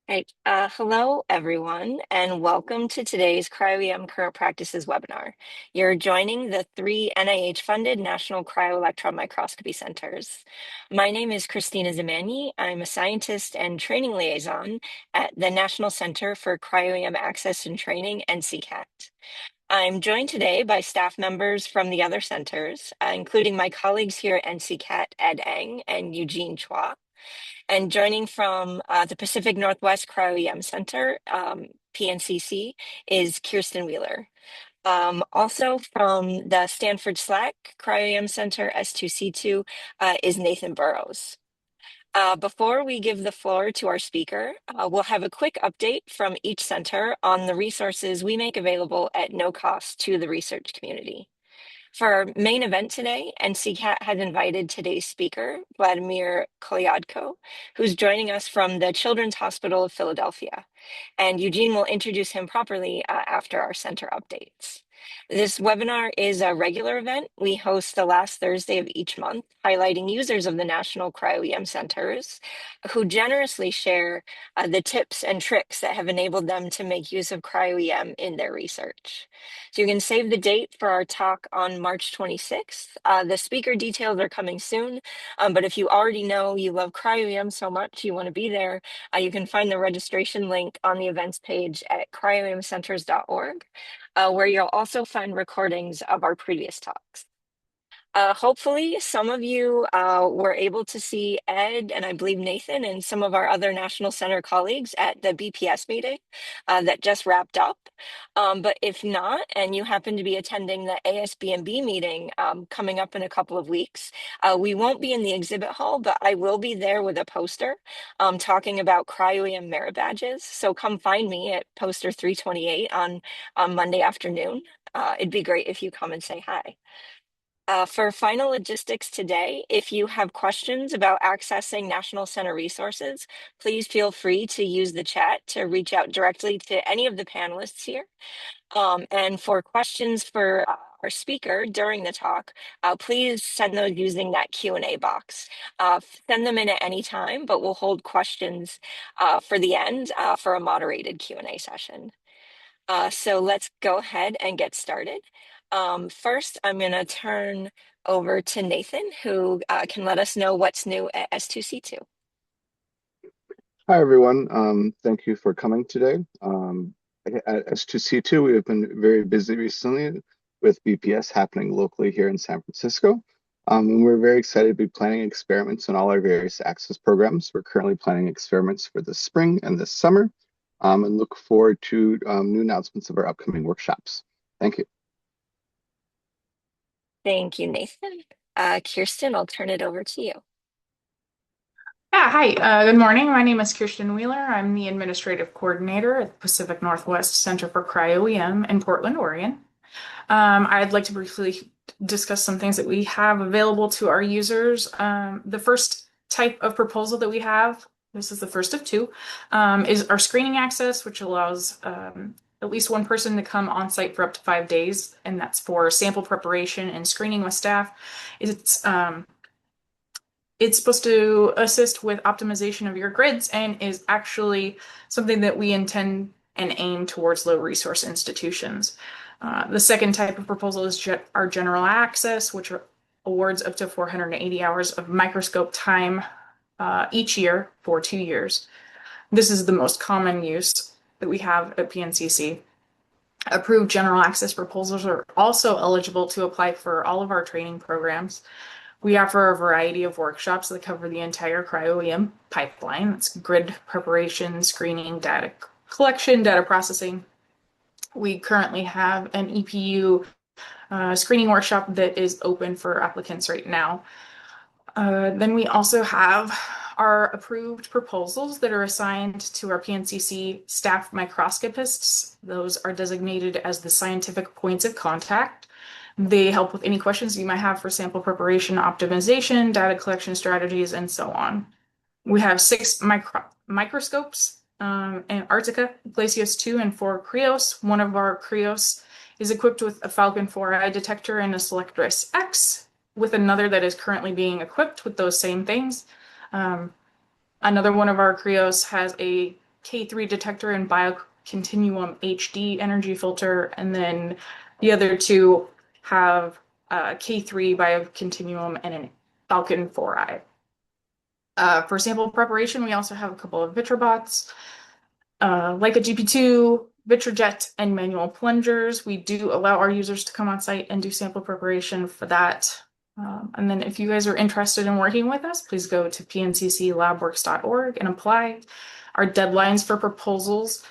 Right. Hello, everyone, and welcome to today's Cryo-EM Current Practices webinar. You're joining the three NIH-funded National Cryo-Electron Microscopy Centers. My name is Christina Zamani. I'm a scientist and training liaison at the National Center for Cryo-EM Access and Training, NCCAT. I'm joined today by staff members from the other centers, including my colleagues here at NCCAT, Ed Eng and Eugene Chua. And joining from the Pacific Northwest Cryo-EM Center, PNCC, is Kirsten Wheeler. Also from the Stanford SLAC Cryo-EM Center, S2C2, is Nathan Burrows. Before we give the floor to our speaker, we'll have a quick update from each center on the resources we make available at no cost to the research community. For our main event today, NCCAT has invited today's speaker, Vladimir Kolyadko, who's joining us from the Children's Hospital of Philadelphia. And Eugene will introduce him properly after our center updates. This webinar is a regular event we host the last Thursday of each month, highlighting users of the National Cryo-EM Centers who generously share the tips and tricks that have enabled them to make use of cryo-EM in their research. So you can save the date for our talk on March 26th. The speaker details are coming soon, but if you already know you love cryo-EM so much you want to be there, you can find the registration link on the events page at cryoemcenters.org, where you'll also find recordings of our previous talks. Hopefully, some of you were able to see Ed and I believe Nathan and some of our other National Center colleagues at the BPS meeting that just wrapped up. But if not, and you happen to be attending the ASBMB meeting coming up in a couple of weeks, we won't be in the exhibit hall, but I will be there with a poster talking about cryo-EM merit badges. So come find me at poster 328 on Monday afternoon. It'd be great if you come and say hi. For final logistics today, if you have questions about accessing National Center resources, please feel free to use the chat to reach out directly to any of the panelists here. And for questions for our speaker during the talk, please send those using that Q&A box. Send them in at any time, but we'll hold questions for the end for a moderated Q&A session. So let's go ahead and get started. First, I'm going to turn over to Nathan, who can let us know what's new at S2C2. Hi, everyone. Thank you for coming today. At S2C2, we have been very busy recently with BPS happening locally here in San Francisco. And we're very excited to be planning experiments in all our various access programs. We're currently planning experiments for this spring and this summer, and look forward to new announcements of our upcoming workshops. Thank you. Thank you, Nathan. Kirsten, I'll turn it over to you. Yeah, hi. Good morning. My name is Kirsten Wheeler. I'm the administrative coordinator at the Pacific Northwest Center for Cryo-EM in Portland, Oregon. I'd like to briefly discuss some things that we have available to our users. The first type of proposal that we have, this is the first of two, is our screening access, which allows at least one person to come on site for up to 5 days, and that's for sample preparation and screening with staff. It's supposed to assist with optimization of your grids and is actually something that we intend and aim towards low resource institutions. The second type of proposal is our general access, which awards up to 480 hours of microscope time each year for 2 years. This is the most common use that we have at PNCC. Approved general access proposals are also eligible to apply for all of our training programs. We offer a variety of workshops that cover the entire cryo-EM pipeline. That's grid preparation, screening, data collection, data processing. We currently have an EPU screening workshop that is open for applicants right now. Then we also have our approved proposals that are assigned to our PNCC staff microscopists. Those are designated as the scientific points of contact. They help with any questions you might have for sample preparation, optimization, data collection strategies, and so on. We have 6 microscopes, Antarctica, Glacios 2, and 4 Krios. One of our Krios is equipped with a Falcon 4i detector and a Selectris X, with another that is currently being equipped with those same things. Another one of our Krios has a K3 detector and biocontinuum HD energy filter, and then the other two have K3 biocontinuum and an Falcon 4i. For sample preparation, we also have a couple of VitraBots, like a GP2, VitraJet, and manual plungers. We do allow our users to come on site and do sample preparation for that. And then if you guys are interested in working with us, please go to pncclabworks.org and apply. Our deadlines for proposals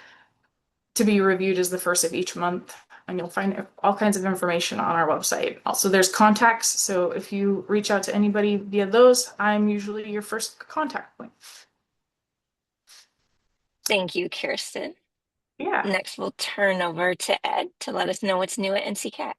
to be reviewed is the first of each month, and you'll find all kinds of information on our website. Also, there's contacts, so if you reach out to anybody via those, I'm usually your first contact point. Thank you, Kirsten. Yeah. Next, we'll turn over to Ed to let us know what's new at NCCAT.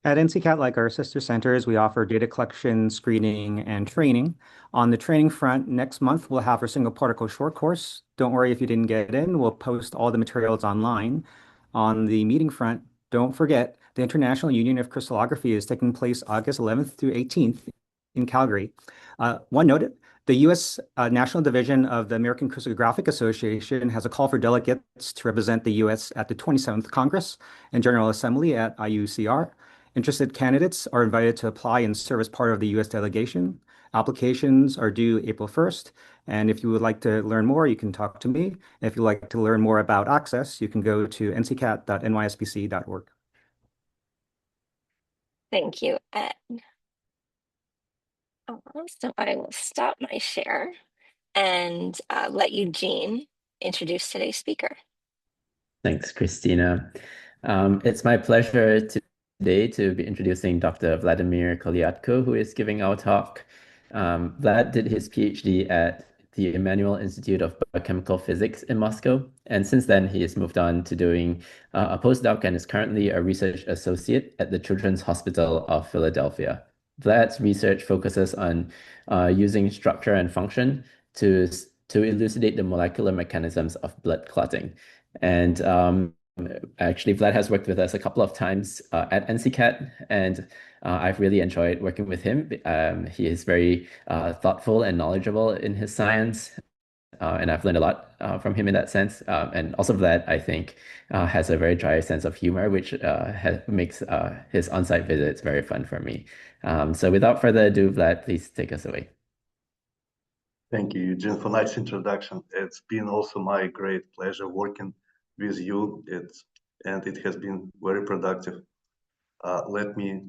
At NCCAT, like our sister centers, we offer data collection, screening, and training. On the training front, next month, we'll have our single particle short course. Don't worry if you didn't get in, we'll post all the materials online. On the meeting front, don't forget, the International Union of Crystallography is taking place August 11th through 18th in Calgary. One note, the U.S. National Division of the American Crystallographic Association has a call for delegates to represent the U.S. at the 27th Congress and General Assembly at IUCR. Interested candidates are invited to apply and serve as part of the U.S. delegation. Applications are due April 1st. And if you would like to learn more, you can talk to me. If you'd like to learn more about access, you can go to nccat.nyspc.org. Thank you, Ed. So I will stop my share and let Eugene introduce today's speaker. Thanks, Christina. It's my pleasure today to be introducing Dr. Vladimir Kolyadko, who is giving our talk. Vlad did his PhD at the Emmanuel Institute of Biochemical Physics in Moscow, and since then he has moved on to doing a postdoc and is currently a research associate at the Children's Hospital of Philadelphia. Vlad's research focuses on using structure and function to elucidate the molecular mechanisms of blood clotting. And actually, Vlad has worked with us a couple of times at NCCAT, and I've really enjoyed working with him. He is very thoughtful and knowledgeable in his science, and I've learned a lot from him in that sense. And also Vlad, I think, has a very dry sense of humor, which makes his on-site visits very fun for me. So without further ado, Vlad, please take us away. Thank you, Eugene, for nice introduction. It's been also my great pleasure working with you, and it has been very productive. Let me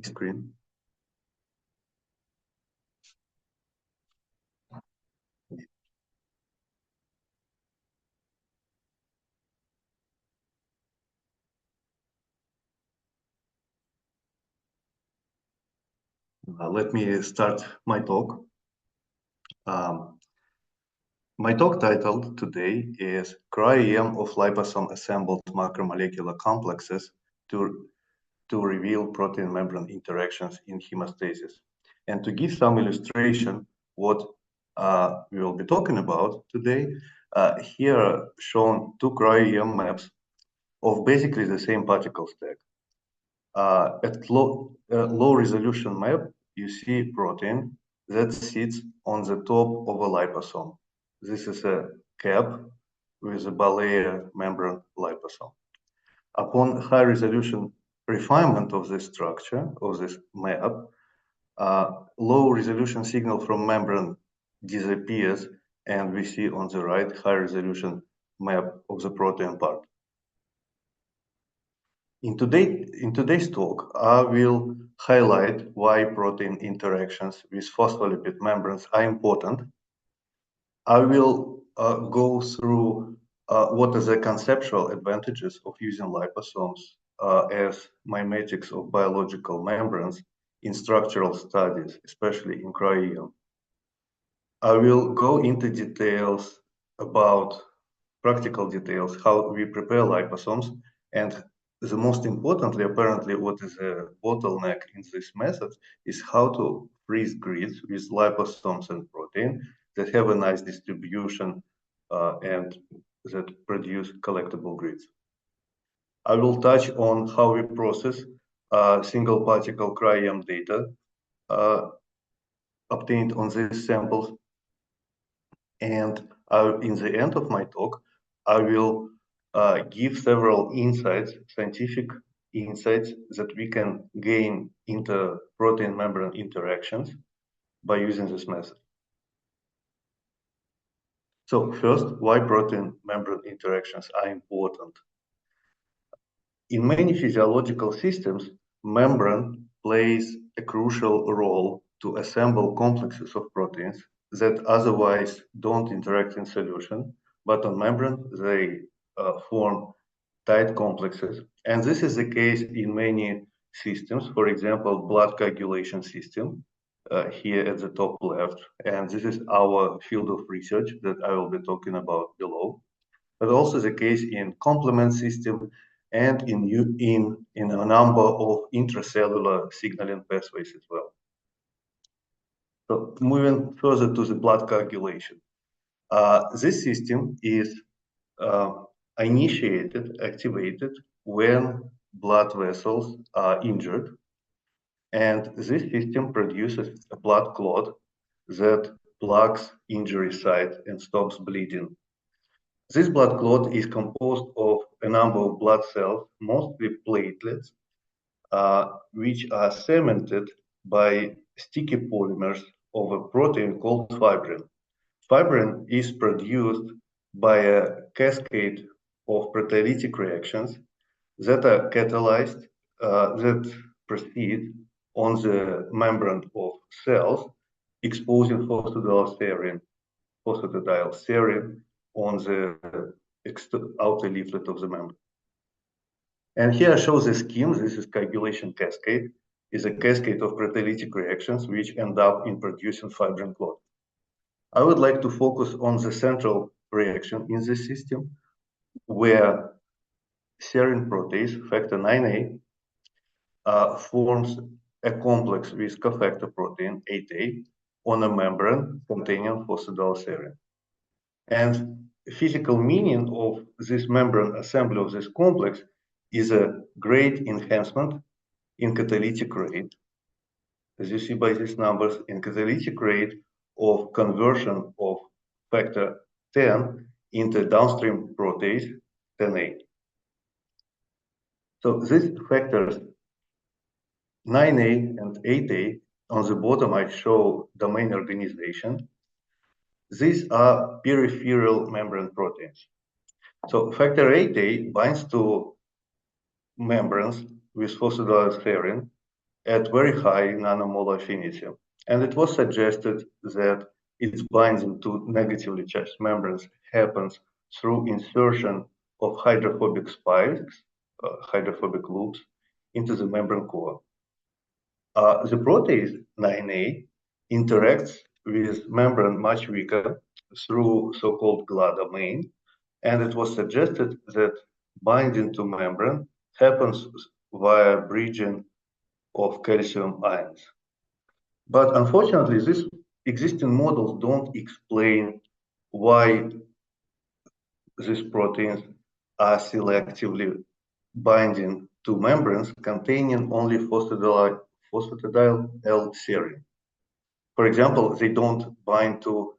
screen. Let me start my talk. My talk title today is Cryo-EM of liposome-assembled macromolecular complexes to reveal protein membrane interactions in hemostasis. And to give some illustration what we will be talking about today, here are shown two cryo-EM maps of basically the same particle stack. At low resolution map, you see protein that sits on the top of a liposome. This is a cap with a bilayer membrane liposome. Upon high resolution refinement of this structure, of this map, low resolution signal from membrane disappears, and we see on the right high resolution map of the protein part. In today's talk, I will highlight why protein interactions with phospholipid membranes are important. I will go through what are the conceptual advantages of using liposomes as mimetics of biological membranes in structural studies, especially in cryo-EM. I will go into details about practical details, how we prepare liposomes, and the most importantly, apparently, what is a bottleneck in this method is how to freeze grids with liposomes and protein that have a nice distribution and that produce collectible grids. I will touch on how we process single particle cryo-EM data obtained on these samples. And In the end of my talk, I will give several insights, scientific insights that we can gain into protein membrane interactions by using this method. So first, why protein membrane interactions are important? In many physiological systems, membrane plays a crucial role to assemble complexes of proteins that otherwise don't interact in solution, but on membrane they form tight complexes. And this is the case in many systems, for example, blood coagulation system, here at the top left. And this is our field of research that I will be talking about below. But also the case in complement system and in a number of intracellular signaling pathways as well. So moving further to the blood coagulation. This system is activated when blood vessels are injured. And this system produces a blood clot that plugs injury site and stops bleeding. This blood clot is composed of a number of blood cells, mostly platelets, which are cemented by sticky polymers of a protein called fibrin. Fibrin is produced by a cascade of proteolytic reactions that are catalyzed, that proceed on the membrane of cells, exposing phosphatidylserine on the outer leaflet of the membrane. And here I show the scheme. This is coagulation cascade. Is a cascade of proteolytic reactions which end up in producing fibrin clot. I would like to focus on the central reaction in this system, where serine protease, factor 9A, forms a complex with cofactor protein 8A on a membrane containing phosphatidylserine. And physical meaning of this membrane assembly of this complex is a great enhancement in catalytic rate, as you see by these numbers, in catalytic rate of conversion of factor 10 into downstream protease 10A. So these factors 9A and 8A, on the bottom I show domain organization. These are peripheral membrane proteins. So factor 8A binds to membranes with phosphatidylserine at very high nanomolar affinity. And it was suggested that its binding to negatively charged membranes happens through insertion of hydrophobic spikes, hydrophobic loops, into the membrane core. The protease 9A interacts with membrane much weaker through so-called GLA domain, and it was suggested that binding to membrane happens via bridging of calcium ions. But unfortunately, these existing models don't explain why these proteins are selectively binding to membranes containing only phosphatidylserine. For example, they don't bind to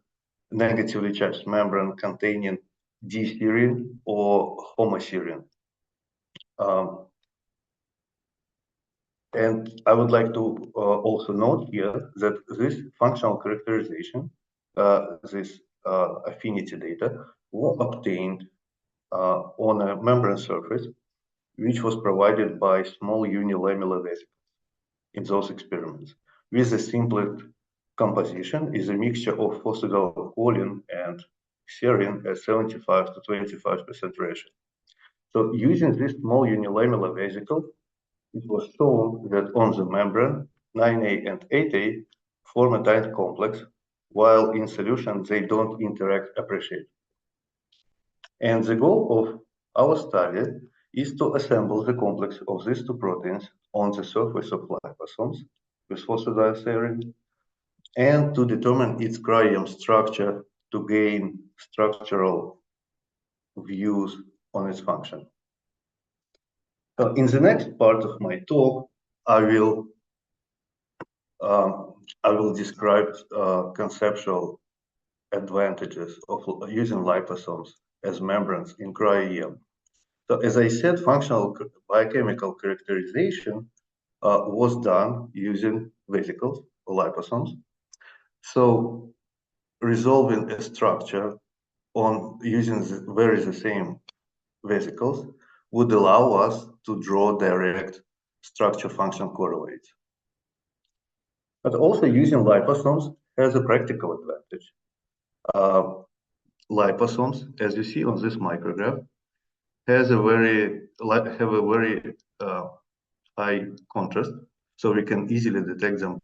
negatively charged membrane containing D-serine or homoserine. And I would like to also note here that this functional characterization, this affinity data, were obtained on a membrane surface, which was provided by small unilamellar vesicles in those experiments. With the simplest composition is a mixture of phosphatidylcholine and serine at 75 to 25% ratio. So using this small unilamellar vesicle, it was shown that on the membrane, 9A and 8A form a tight complex, while in solution they don't interact appreciably. And the goal of our study is to assemble the complex of these two proteins on the surface of liposomes with phosphatidylserine and to determine its cryo-EM structure to gain structural views on its function. In the next part of my talk, I will describe conceptual advantages of using liposomes as membranes in cryo-EM. So as I said, functional biochemical characterization was done using vesicles or liposomes. So resolving a structure on using the same vesicles would allow us to draw direct structure-function correlates. But also using liposomes has a practical advantage. Liposomes, as you see on this micrograph, have a very high contrast, so we can easily detect them.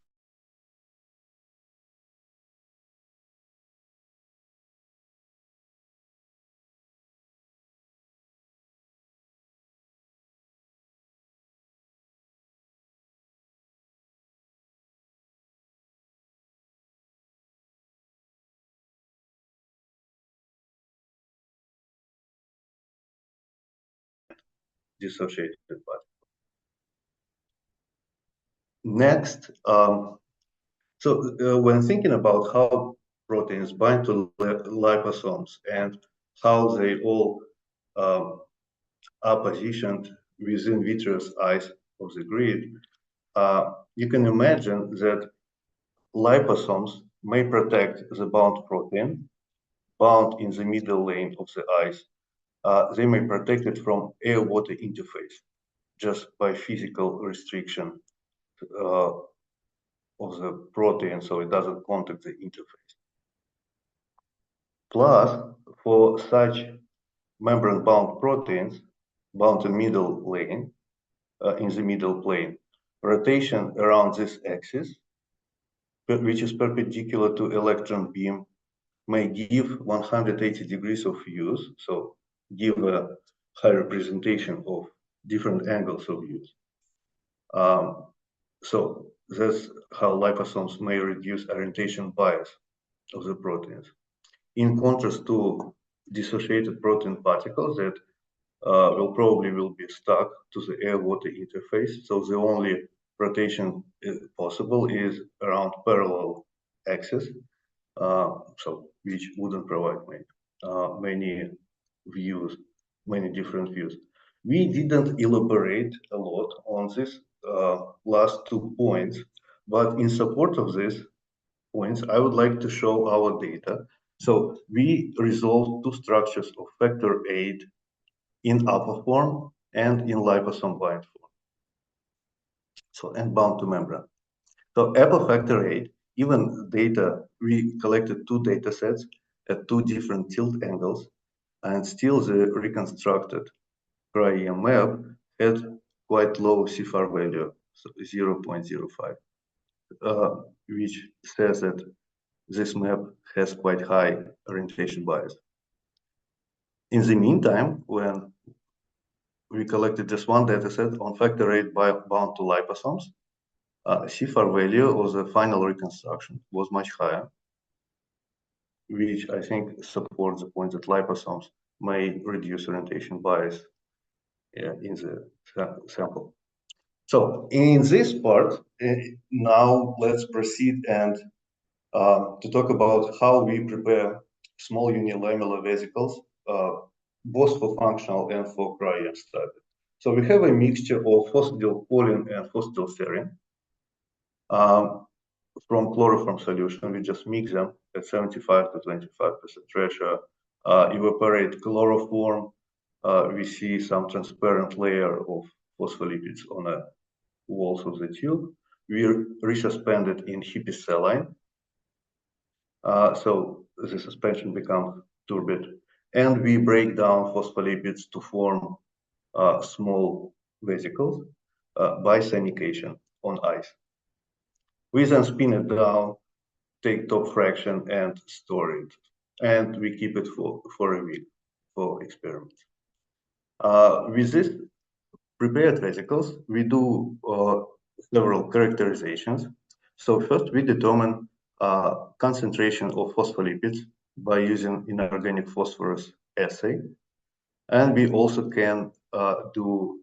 Dissociated particles. Next, when thinking about how proteins bind to liposomes and how they all are positioned within vitreous eyes of the grid, you can imagine that liposomes may protect the bound protein bound in the middle lane of the eyes. They may protect it from air-water interface just by physical restriction of the protein, so it doesn't contact the interface. Plus, for such membrane-bound proteins bound in middle lane, in the middle plane, rotation around this axis, which is perpendicular to electron beam, may give 180 degrees of views, so give a high representation of different angles of views. So that's how liposomes may reduce orientation bias of the proteins. In contrast to dissociated protein particles that will probably be stuck to the air-water interface. So the only rotation possible is around parallel axis, so which wouldn't provide many views, many different views. We didn't elaborate a lot on this last 2 points, but in support of these points, I would like to show our data. So we resolved 2 structures of factor VIII in upper form and in liposome bind form. So, and bound to membrane. So upper factor VIII, even data, we collected 2 data sets at 2 different tilt angles, and still the reconstructed Cryo-EM map had quite low CFAR value, so 0.05, which says that this map has quite high orientation bias. In the meantime, when we collected just 1 dataset on factor VIII bound to liposomes, CFAR value of the final reconstruction was much higher, which I think supports the point that liposomes may reduce orientation bias in the sample. So in this part, now let's proceed and to talk about how we prepare small unilamellar vesicles, both for functional and for cryo study. So we have a mixture of phosphatidylserine and phosphatidylserine from chloroform solution. We just mix them at 75 to 25% ratio, evaporate chloroform. We see some transparent layer of phospholipids on the walls of the tube. We resuspend it in saline. So the suspension becomes turbid, and we break down phospholipids to form small vesicles by sonication on ice. We then spin it down, take top fraction, and store it, and we keep it for a week for experiments. With this prepared vesicles, we do several characterizations. So first, we determine concentration of phospholipids by using inorganic phosphorus assay. And we also can do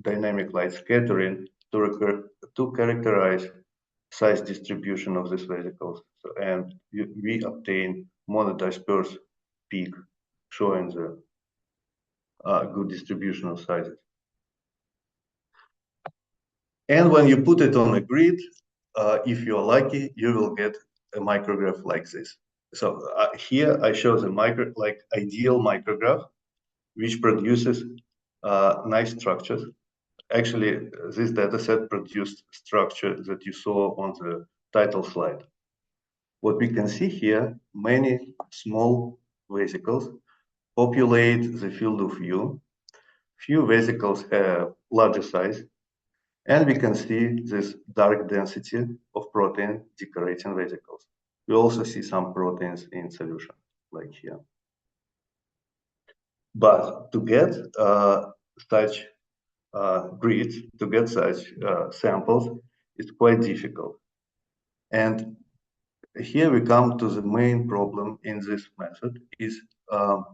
dynamic light scattering to characterize size distribution of these vesicles, and we obtain monodisperse peak showing the good distribution of sizes. And when you put it on a grid, if you're lucky, you will get a micrograph like this. So here I show the ideal micrograph, which produces nice structures. Actually, this dataset produced structure that you saw on the title slide. What we can see here, many small vesicles populate the field of view. Few vesicles have larger size, and we can see this dark density of protein decorating vesicles. We also see some proteins in solution, like here. But to get such grids, to get such samples, is quite difficult. And here we come to the main problem in this method is how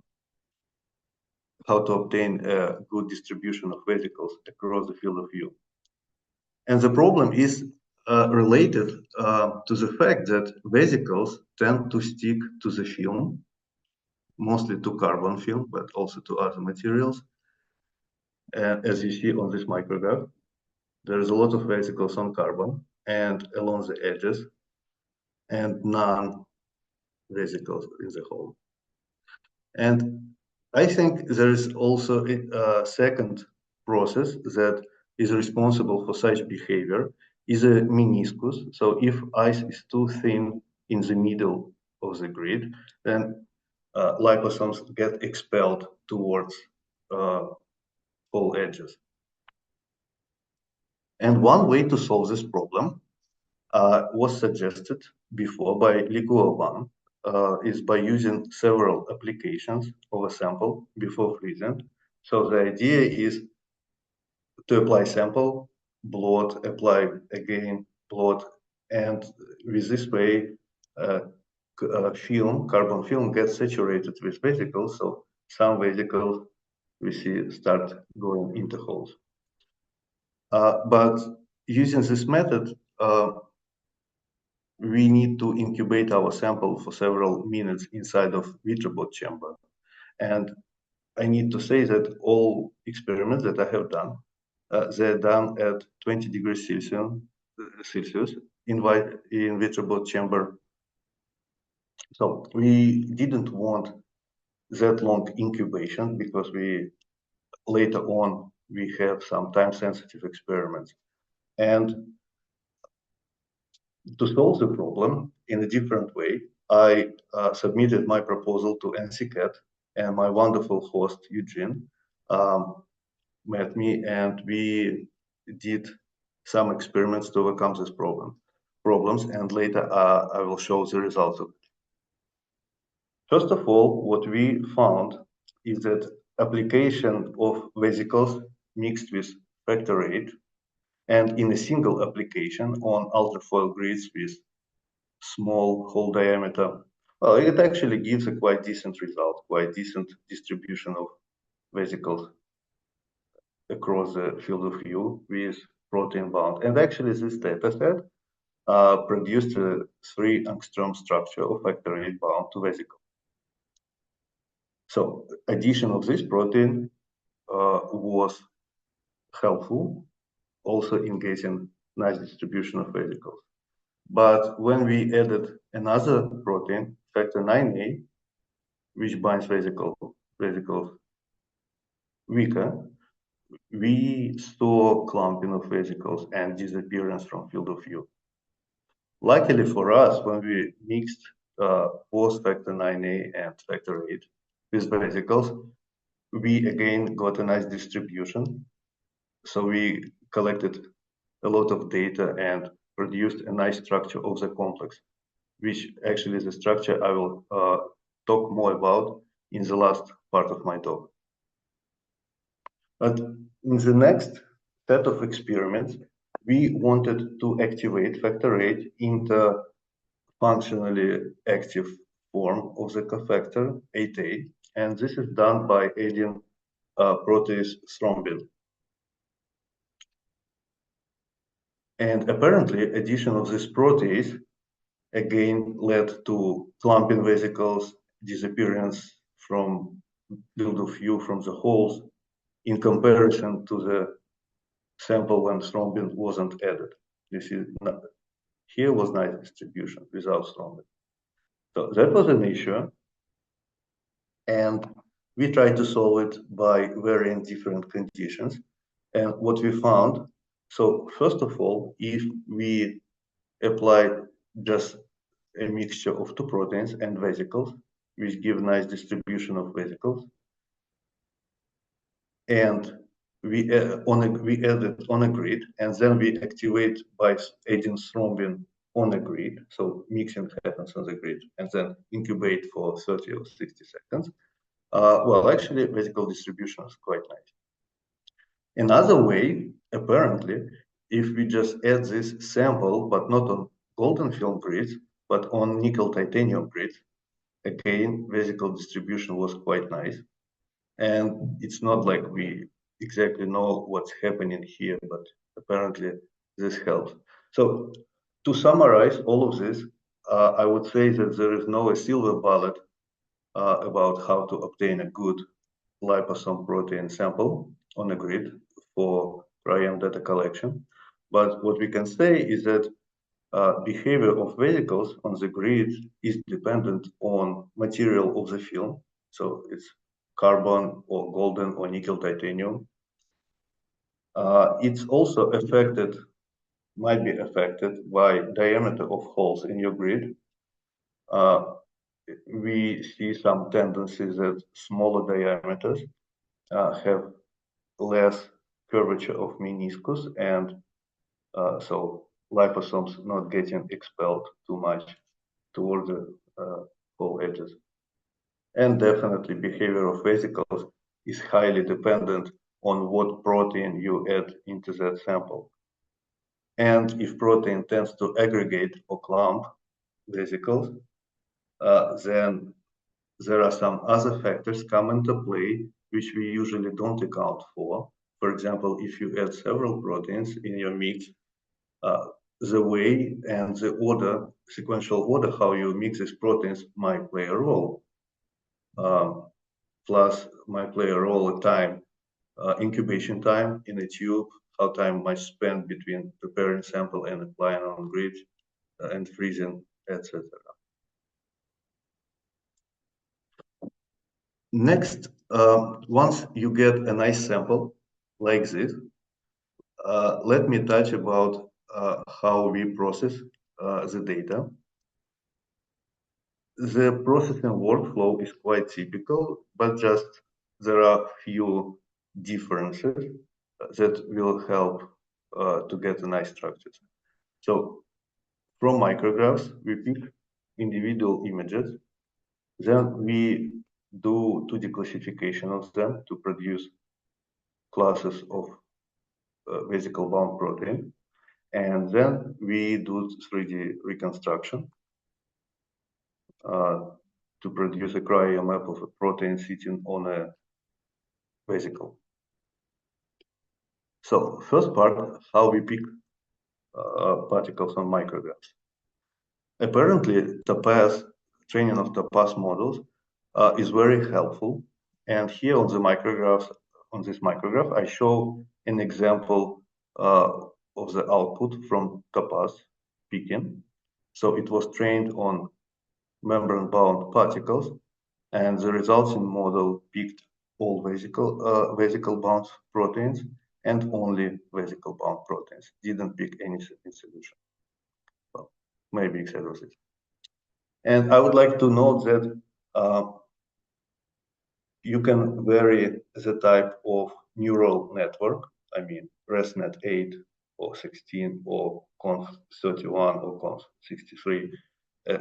to obtain a good distribution of vesicles across the field of view. And the problem is related to the fact that vesicles tend to stick to the film, mostly to carbon film, but also to other materials. And as you see on this micrograph, there is a lot of vesicles on carbon and along the edges, and none vesicles in the whole. And I think there is also a second process that is responsible for such behavior, is a meniscus. So if ice is too thin in the middle of the grid, then liposomes get expelled towards all edges. And one way to solve this problem was suggested before by Ligovan, is by using several applications of a sample before freezing. So the idea is to apply sample, blot, apply again, blot, and with this way, carbon film gets saturated with vesicles. So some vesicles we see start going into holes. But using this method, we need to incubate our sample for several minutes inside of Vitrobot chamber. And I need to say that all experiments that I have done, they're done at 20 degrees Celsius in Vitrobot chamber. So we didn't want that long incubation because later on we have some time-sensitive experiments. And to solve the problem in a different way, I submitted my proposal to NCCAT, and my wonderful host, Eugene, met me, and we did some experiments to overcome this problems, and later I will show the results of it. First of all, what we found is that application of vesicles mixed with factor VIII and in a single application on ultrafoil grids with small hole diameter, well, it actually gives a quite decent result, quite decent distribution of vesicles across the field of view with protein bound. And actually this data set produced a 3 angstrom structure of factor VIII bound to vesicle. So addition of this protein was helpful, also in getting nice distribution of vesicles. But when we added another protein, factor IXA, which binds vesicles weaker, we saw clumping of vesicles and disappearance from field of view. Luckily for us, when we mixed both factor IXA and factor VIII with vesicles, we again got a nice distribution. So we collected a lot of data and produced a nice structure of the complex, which actually is a structure I will talk more about in the last part of my talk. But in the next set of experiments, we wanted to activate factor VIII into functionally active form of the cofactor 8A, and this is done by adding protease thrombin. And apparently, addition of this protease again led to clumping vesicles, disappearance from field of view from the holes in comparison to the sample when thrombin wasn't added. This is not, here was nice distribution without thrombin. So that was an issue. And we tried to solve it by varying different conditions. And what we found, so first of all, if we apply just a mixture of two proteins and vesicles, which give nice distribution of vesicles, and we add it on a grid, and then we activate by adding thrombin on a grid. So mixing happens on the grid, and then incubate for 30 or 60 seconds. Well, actually, vesicle distribution is quite nice. Another way, apparently, if we just add this sample, but not on golden film grids, but on nickel titanium grids, again, vesicle distribution was quite nice. And it's not like we exactly know what's happening here, but apparently this helps. So to summarize all of this, I would say that there is no silver bullet about how to obtain a good liposome protein sample on a grid for Cryo-EM data collection. But what we can say is that behavior of vesicles on the grid is dependent on material of the film. So it's carbon or golden or nickel titanium. It's also affected, might be affected by diameter of holes in your grid. We see some tendencies that smaller diameters have less curvature of meniscus, and so liposomes not getting expelled too much toward the hole edges. And definitely behavior of vesicles is highly dependent on what protein you add into that sample. And if protein tends to aggregate or clump vesicles, then there are some other factors come into play which we usually don't account for. For example, if you add several proteins in your mix, the way and the order, sequential order, how you mix these proteins might play a role. Plus might play a role at time, incubation time in a tube, how time might spend between preparing sample and applying on grid and freezing, etc. Next, once you get a nice sample like this, let me touch about how we process the data. The processing workflow is quite typical, but just there are few differences that will help to get a nice structure. So from micrographs, we pick individual images, then we do 2D classification of them to produce classes of vesicle bound protein, and then we do 3D reconstruction to produce a cryo map of a protein sitting on a vesicle. So first part, how we pick particles on micrographs. Apparently, training of TOPAZ models is very helpful. And here on the micrographs, on this micrograph, I show an example of the output from TOPAZ picking. So it was trained on membrane-bound particles, and the resulting model picked all vesicle-bound proteins and only vesicle-bound proteins. Didn't pick any in solution. Well, maybe except this. And I would like to note that you can vary the type of neural network. I mean, ResNet 8 or 16 or Conf31 or Conf63,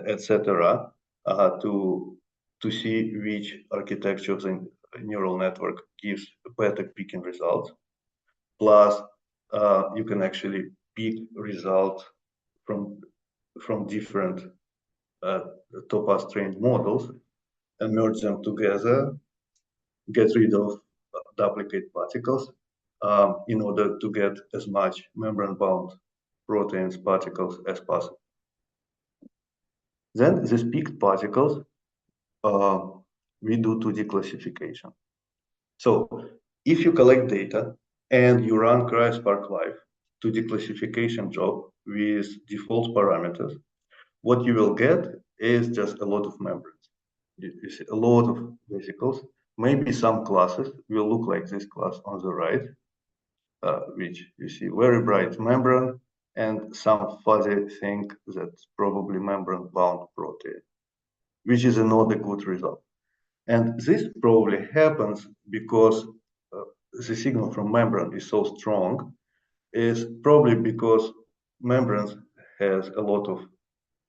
etc., to see which architecture of the neural network gives better picking results. Plus, you can actually pick results from different TOPAZ trained models and merge them together, get rid of duplicate particles in order to get as much membrane-bound proteins particles as possible. Then these peaked particles, we do 2D classification. So if you collect data and you run CryoSpark Live 2D classification job with default parameters, what you will get is just a lot of membranes. You see a lot of vesicles. Maybe some classes will look like this class on the right, which you see very bright membrane and some fuzzy thing that's probably membrane-bound protein, which is not a good result. And this probably happens because the signal from membrane is so strong, is probably because membranes has a lot of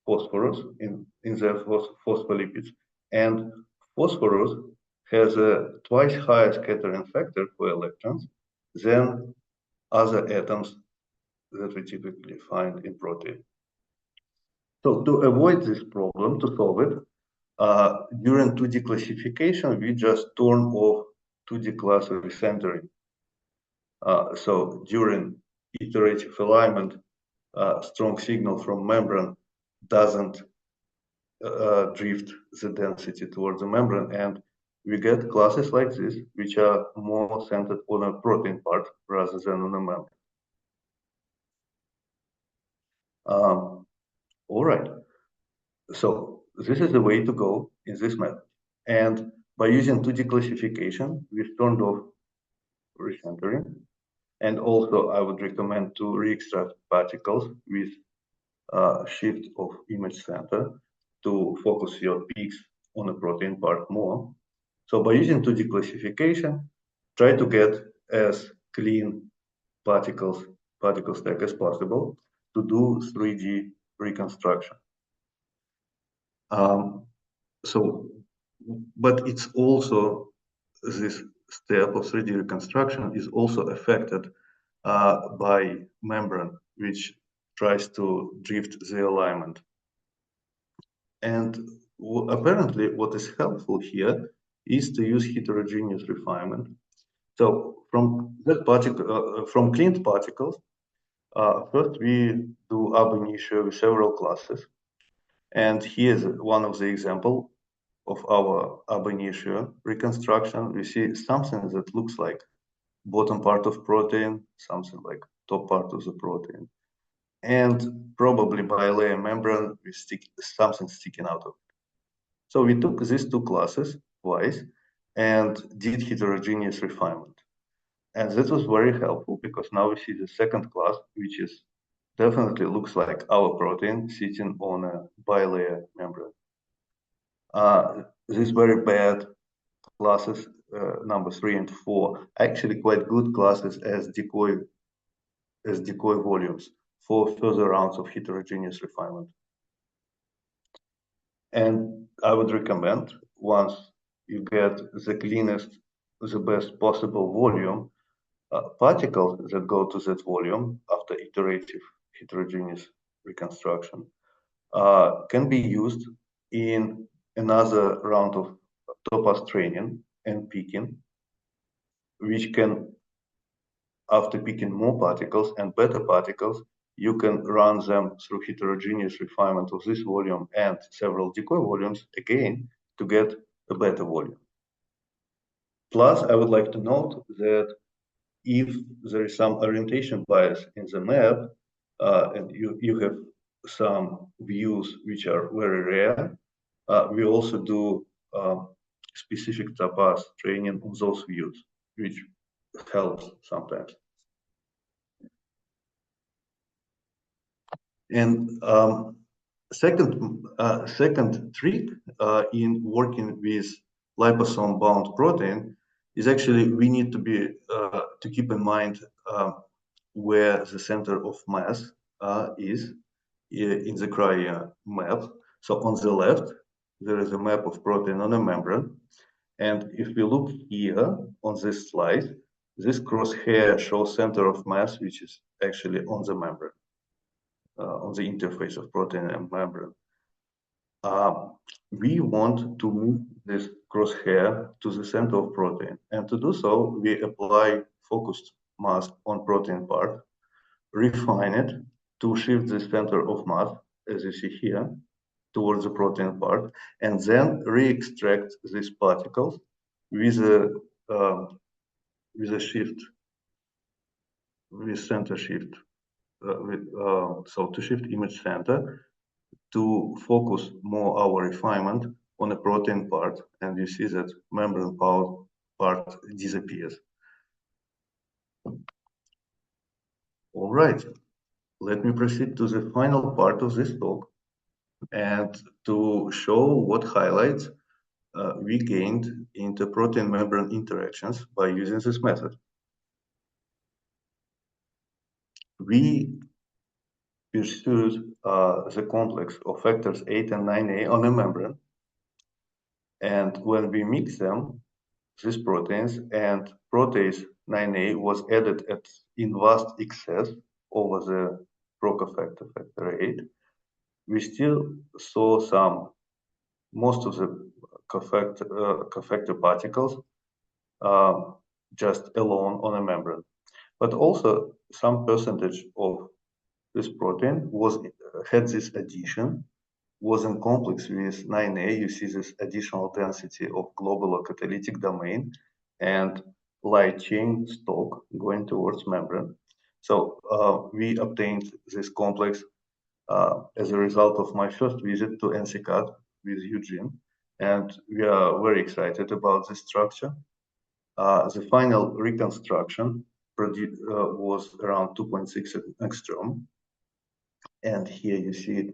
phosphorus in their phospholipids, and phosphorus has a twice higher scattering factor for electrons than other atoms that we typically find in protein. So to avoid this problem, to solve it, during 2D classification, we just turn off 2D class recentering. So during iterative alignment, strong signal from membrane doesn't drift the density towards the membrane, and we get classes like this, which are more centered on a protein part rather than on a membrane. All right, so this is the way to go in this method. And by using 2D classification, we've turned off recentering. And also, I would recommend to re-extract particles with shift of image center to focus your peaks on the protein part more. So by using 2D classification, try to get as clean particle stack as possible to do 3D reconstruction. But it's also this step of 3D reconstruction is also affected by membrane, which tries to drift the alignment. And apparently what is helpful here is to use heterogeneous refinement. So from that particle, from cleaned particles, first we do ab initio with several classes. And here's one of the example of our ab initio reconstruction. We see something that looks like bottom part of protein, something like top part of the protein. And probably bilayer membrane with something sticking out of it. So we took these two classes twice and did heterogeneous refinement. And that was very helpful because now we see the second class, which is definitely looks like our protein sitting on a bilayer membrane. These very bad classes, number 3 and 4, actually quite good classes as decoy volumes for further rounds of heterogeneous refinement. And I would recommend, once you get the cleanest, the best possible volume, particles that go to that volume after iterative heterogeneous reconstruction can be used in another round of topaz training and picking, which can, after picking more particles and better particles, you can run them through heterogeneous refinement of this volume and several decoy volumes again to get a better volume. Plus, I would like to note that if there is some orientation bias in the map, and you have some views which are very rare, we also do specific topaz training on those views, which helps sometimes. And second trick in working with liposome-bound protein is actually we need to be to keep in mind where the center of mass is in the cryo map. So on the left, there is a map of protein on a membrane. And if we look here on this slide, this crosshair shows center of mass, which is actually on the membrane, on the interface of protein and membrane. We want to move this crosshair to the center of protein. And to do so, we apply focused mask on protein part, refine it, to shift the center of mass, as you see here, towards the protein part, and then re-extract these particles with a shift, with center shift. So to shift image center to focus more our refinement on the protein part, and you see that membrane part disappears. All right, let me proceed to the final part of this talk and to show what highlights we gained into protein membrane interactions by using this method. We pursued the complex of factors 8 and 9A on a membrane, and when we mix them, these proteins, and protease 9A was added in vast excess over the cofactor factor 8, we still saw most of the cofactor particles just alone on a membrane. But also some percentage of this protein had this addition, was in complex with 9A. You see this additional density of globular catalytic domain and light chain stalk going towards membrane. So we obtained this complex as a result of my first visit to NCCAT with Eugene, and we are very excited about this structure. The final reconstruction was around 2.6 angstrom, and here you see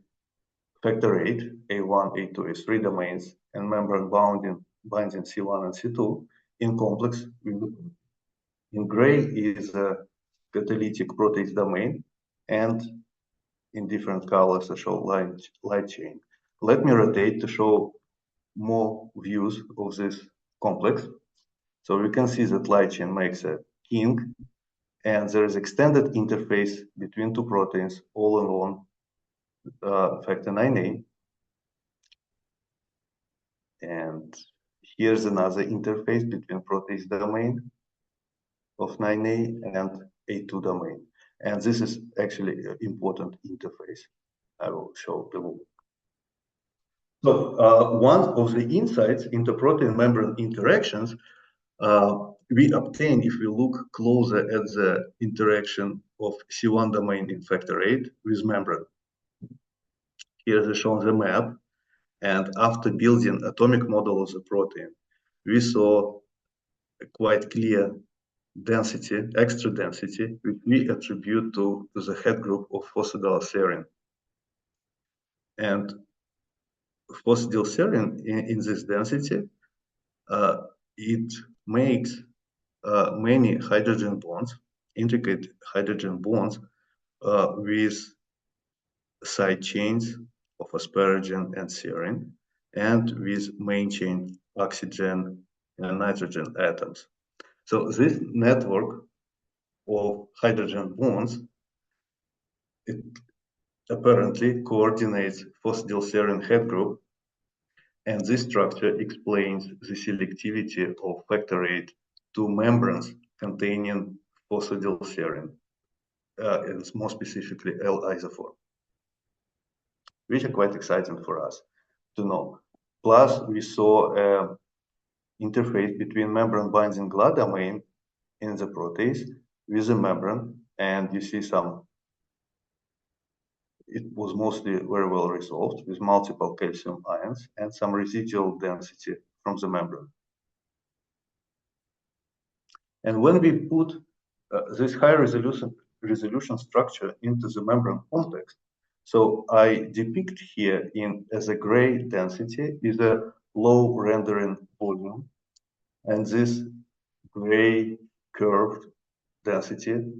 factor 8, A1, A2, A3 domains, and membrane binding C1 and C2 in complex. In gray is a catalytic protease domain, and in different colors I show light chain. Let me rotate to show more views of this complex. So we can see that light chain makes a king, and there is extended interface between two proteins all in one factor 9A. And here's another interface between protease domain of 9A and A2 domain. And this is actually an important interface. I will show below. So one of the insights into protein membrane interactions we obtain if we look closer at the interaction of C1 domain in factor 8 with membrane. Here is shown the map, and after building atomic model of the protein, we saw a quite clear density, extra density, which we attribute to the head group of phosphatidylserine. And phosphatidylserine in this density, it makes many hydrogen bonds, intricate hydrogen bonds with side chains of asparagine and serine, and with main chain oxygen and nitrogen atoms. So this network of hydrogen bonds, it apparently coordinates phosphatidylserine head group, and this structure explains the selectivity of factor 8 to membranes containing phosphatidylserine, and more specifically L-isoform, which are quite exciting for us to know. Plus, we saw an interface between membrane binding GLA domain in the protease with the membrane, and you see it was mostly very well resolved with multiple calcium ions and some residual density from the membrane. And when we put this high resolution structure into the membrane context, so I depict here as a gray density is a low rendering volume, and this gray curved density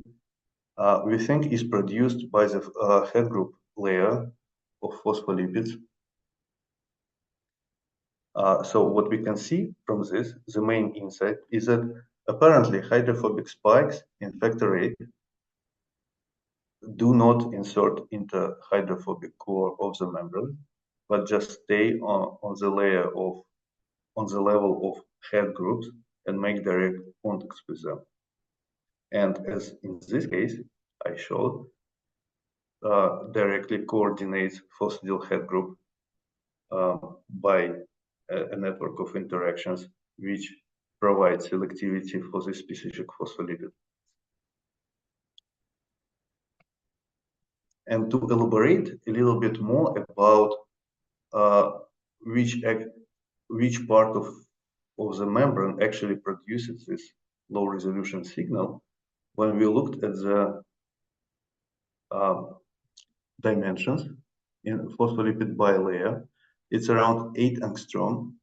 we think is produced by the head group layer of phospholipids. So what we can see from this, the main insight is that apparently hydrophobic spikes in factor 8 do not insert into hydrophobic core of the membrane, but just stay on the level of head groups and make direct contacts with them. And as in this case, I showed, directly coordinates phosphatidylserine head group by a network of interactions which provide selectivity for this specific phospholipid. And to elaborate a little bit more about which part of the membrane actually produces this low resolution signal, when we looked at the dimensions in phospholipid bilayer, it's around 8 angstrom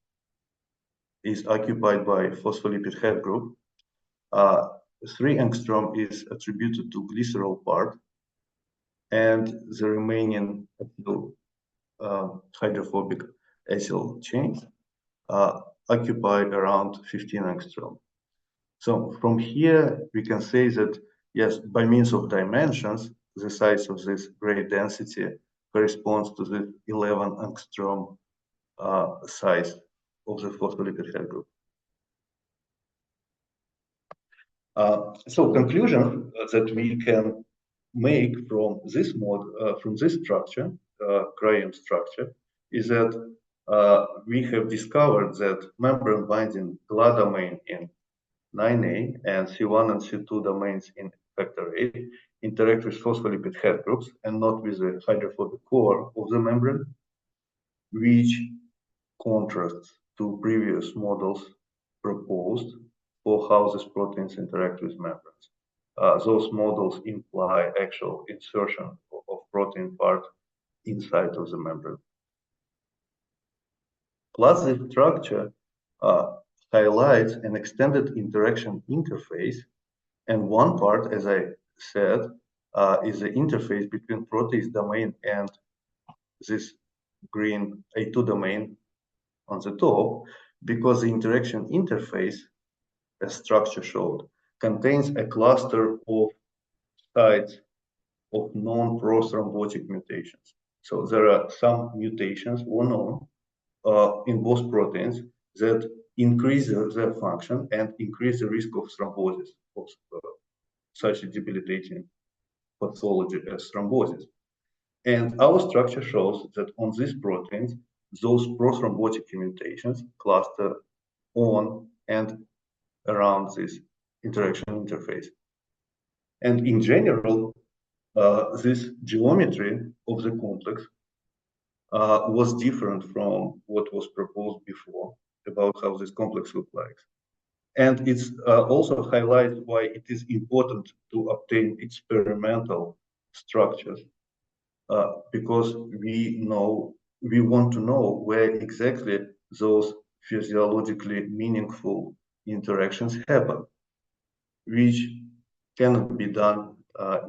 is occupied by phospholipid head group. 3 angstrom is attributed to glycerol part, and the remaining hydrophobic acyl chains occupy around 15 angstrom. So from here, we can say that, yes, by means of dimensions, the size of this gray density corresponds to the 11 angstrom size of the phospholipid head group. So conclusion that we can make from this structure, Cryo-EM structure, is that we have discovered that membrane binding GLA domain in 9A and C1 and C2 domains in factor VIII interact with phospholipid head groups and not with the hydrophobic core of the membrane, which contrasts to previous models proposed for how these proteins interact with membranes. Those models imply actual insertion of protein part inside of the membrane. Plus, this structure highlights an extended interaction interface, and one part, as I said, is the interface between protease domain and this green A2 domain on the top, because the interaction interface, as structure showed, contains a cluster of sites of non-prosthrombotic mutations. So there are some mutations or known in both proteins that increase their function and increase the risk of thrombosis, of such a debilitating pathology as thrombosis. And our structure shows that on these proteins, those prosthrombotic mutations cluster on and around this interaction interface. And in general, this geometry of the complex was different from what was proposed before about how this complex looks like. And it's also highlights why it is important to obtain experimental structures, because we want to know where exactly those physiologically meaningful interactions happen, which cannot be done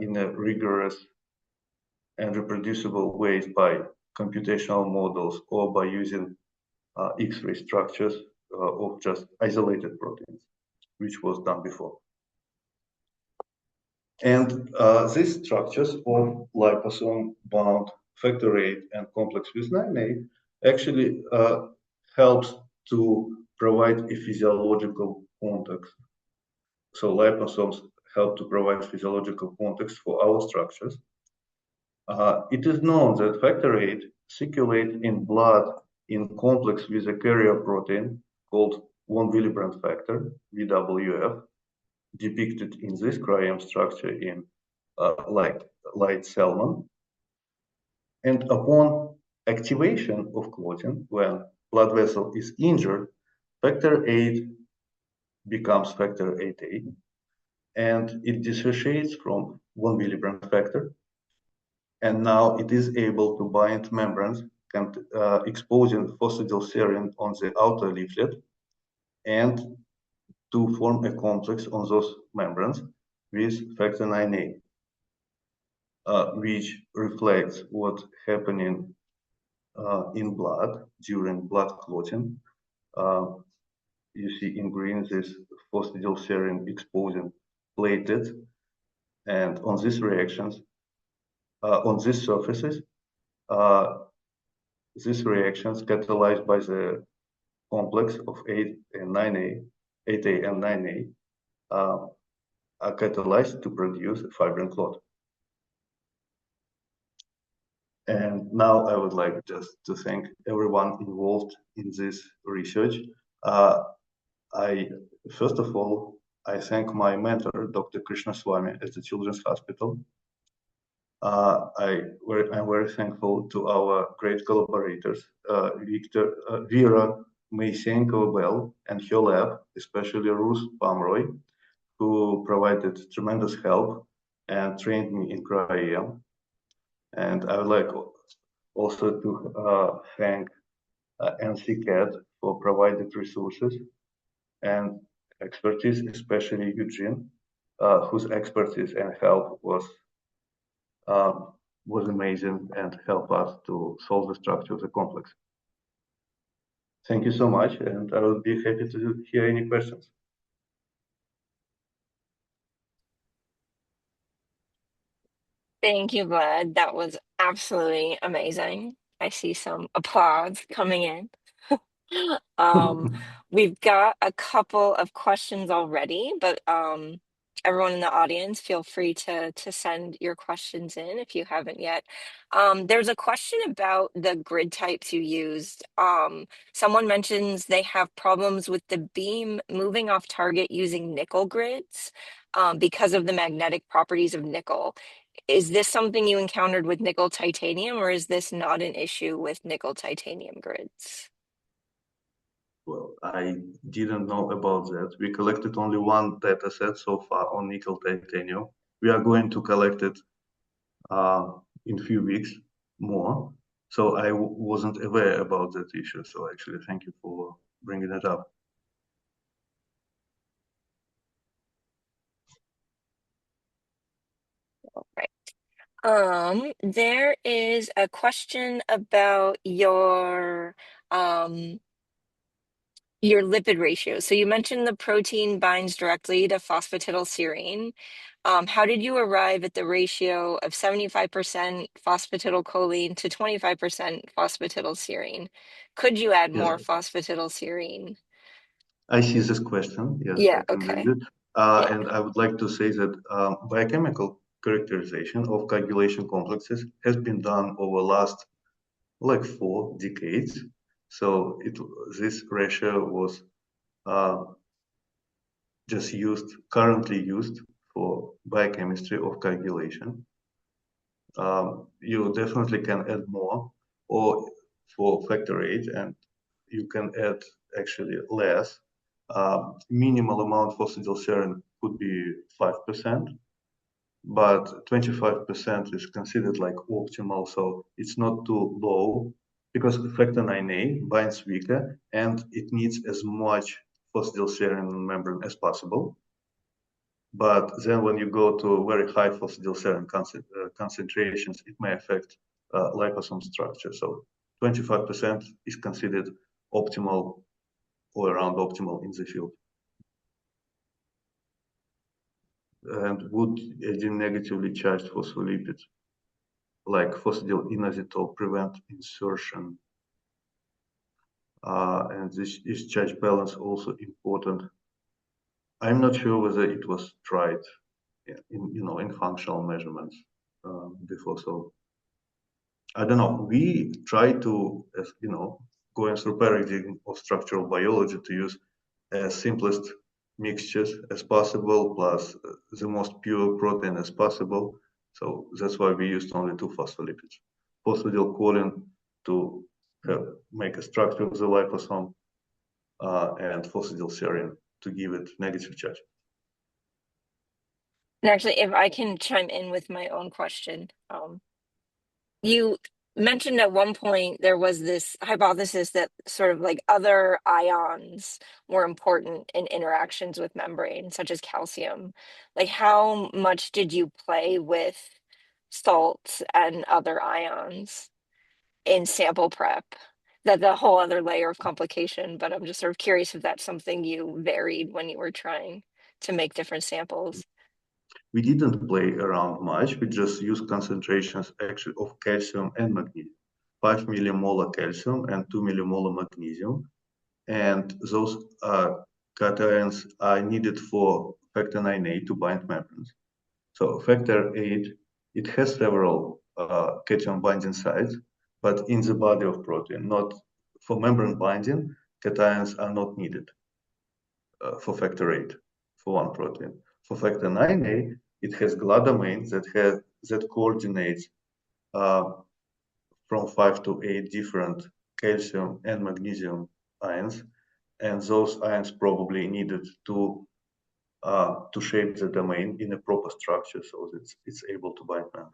in a rigorous and reproducible ways by computational models or by using X-ray structures of just isolated proteins, which was done before. And these structures of liposome-bound factor VIII and complex with 9A actually helps to provide a physiological context. So liposomes help to provide physiological context for our structures. It is known that factor VIII circulates in blood in complex with a carrier protein called von Willebrand factor, VWF, depicted in this Cryo-EM structure in light salmon. And upon activation of clotting, when blood vessel is injured, factor VIII becomes factor VIIIa, and it dissociates from von Willebrand factor. And now it is able to bind membranes, exposing phosphatidylserine on the outer leaflet, and to form a complex on those membranes with factor 9A, which reflects what's happening in blood during blood clotting. You see in green this phosphatidylserine exposing platelet, and on these reactions, on these surfaces, these reactions catalyzed by the complex of 8A and 9A, are catalyzed to produce a fibrin clot. And now I would like just to thank everyone involved in this research. First of all, I thank my mentor, Dr. Krishnaswamy at the Children's Hospital. I'm very thankful to our great collaborators, Vera Moisenko-Bell and her lab, especially Ruth Pomeroy, who provided tremendous help and trained me in Cryo-EM. And I would like also to thank NCCAT for provided resources and expertise, especially Eugene, whose expertise and help was amazing and helped us to solve the structure of the complex. Thank you so much, and I will be happy to hear any questions. Thank you, Vlad. That was absolutely amazing. I see some applause coming in. We've got a couple of questions already, but everyone in the audience, feel free to send your questions in if you haven't yet. There's a question about the grid types you used. Someone mentions they have problems with the beam moving off target using nickel grids because of the magnetic properties of nickel. Is this something you encountered with nickel titanium, or is this not an issue with nickel titanium grids? Well, I didn't know about that. We collected only one data set so far on nickel titanium. We are going to collect it in a few weeks more. So I wasn't aware about that issue. So actually, thank you for bringing it up. All right. There is a question about your lipid ratio. So you mentioned the protein binds directly to phosphatidylserine. How did you arrive at the ratio of 75% phosphatidylcholine to 25% phosphatidylserine? Could you add more phosphatidylserine? I see this question. Yes, Yeah, I can okay. read it. And I would like to say that biochemical characterization of coagulation complexes has been done over last like 4 decades. So this ratio was just currently used for biochemistry of coagulation. You definitely can add more, or for factor 8, and you can add actually less. Minimal amount for phosphatidylserine could be 5%, but 25% is considered like optimal, so it's not too low because factor 9A binds weaker and it needs as much phosphatidylserine membrane as possible. But then when you go to very high phosphatidylserine concentrations, it may affect liposome structure. So 25% is considered optimal or around optimal in the field. And would adding negatively charged phospholipids like phosphatidylinositol prevent insertion? And this is charge balance also important. I'm not sure whether it was tried in functional measurements before. So I don't know. We try to, going through paradigm of structural biology to use as simplest mixtures as possible, plus the most pure protein as possible. So that's why we used only 2 phospholipids. Phosphatidylcholine to make a structure of the liposome, and phosphatidylserine to give it negative charge. And actually, if I can chime in with my own question, you mentioned at one point there was this hypothesis that sort of like other ions were important in interactions with membrane, such as calcium. Like, how much did you play with salts and other ions in sample prep? That's a whole other layer of complication, but I'm just sort of curious if that's something you varied when you were trying to make different samples. We didn't play around much. We just used concentrations actually of calcium and magnesium. 5 millimolar calcium and 2 millimolar magnesium. And those cations are needed for factor 9A to bind membranes. So factor 8, it has several cation binding sites, but in the body of protein. Not for membrane binding, cations are not needed for factor 8 for one protein. For factor 9a, it has GLA domain that coordinates from 5 to 8 different calcium and magnesium ions, and those ions probably needed to shape the domain in a proper structure so that it's able to bind membrane.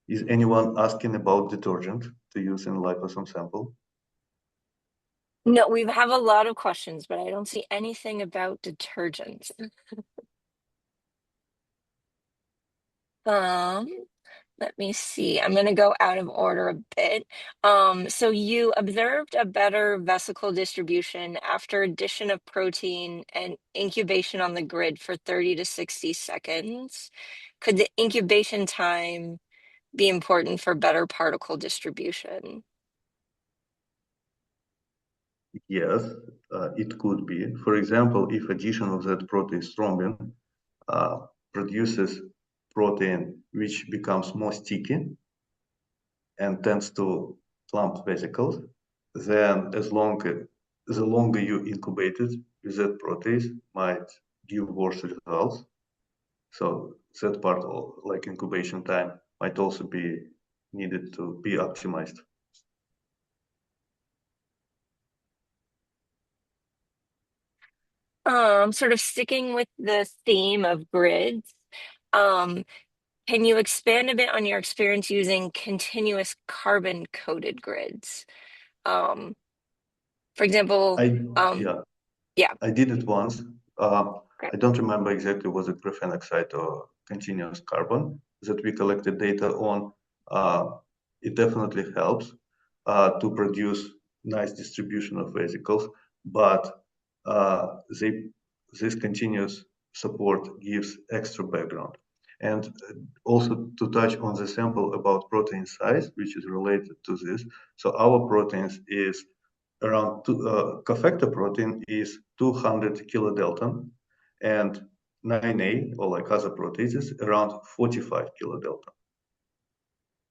Is anyone asking about detergent to use in liposome sample? No, we have a lot of questions, but I don't see anything about detergents. Let me see. I'm going to go out of order a bit. So you observed a better vesicle distribution after addition of protein and incubation on the grid for 30 to 60 seconds. Could the incubation time be important for better particle distribution? Yes, it could be. For example, if addition of that protease thrombin produces protein which becomes more sticky and tends to clump vesicles, then the longer you incubate it with that protease might give worse results. So that part of like incubation time might also be needed to be optimized. Sort of sticking with the theme of grids, can you expand a bit on your experience using continuous carbon-coated grids? For example, yeah. I did it once. Okay. I don't remember exactly was it graphenic site or continuous carbon that we collected data on. It definitely helps to produce nice distribution of vesicles, but this continuous support gives extra background. And also to touch on the sample about protein size, which is related to this. So our proteins is around cofactor protein is 200 kilodalton, and 9A, or like other proteases, around 45 kilodalton.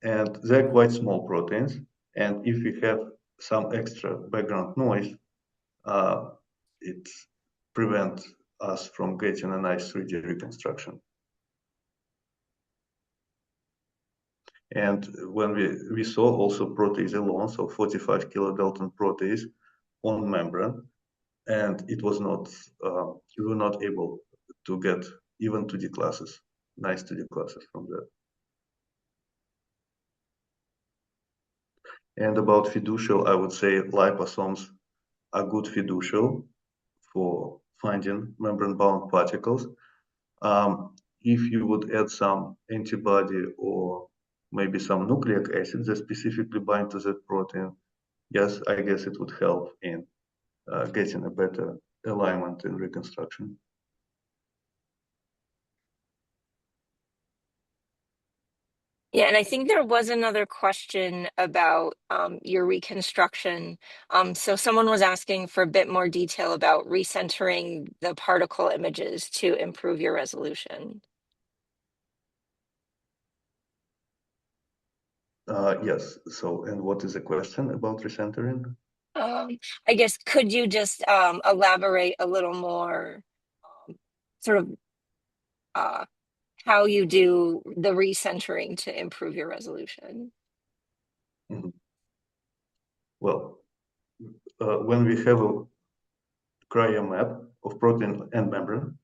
And they're quite small proteins. And if we have some extra background noise, it prevents us from getting a nice 3D reconstruction. And when we saw also protease alone, so 45 kilodalton protease on membrane, and it was not, we were not able to get even 2D classes, nice 2D classes from that. And about fiducial, I would say liposomes are good fiducial for finding membrane-bound particles. If you would add some antibody or maybe some nucleic acid that specifically bind to that protein, yes, I guess it would help in getting a better alignment in reconstruction. Yeah, and I think there was another question about your reconstruction. So someone was asking for a bit more detail about recentering the particle images to improve your resolution. Yes, so, and what is the question about recentering? I guess, could you just elaborate a little more sort of how you do the recentering to improve your resolution? Mm-hmm. Well, when we have a cryo map of protein and membrane,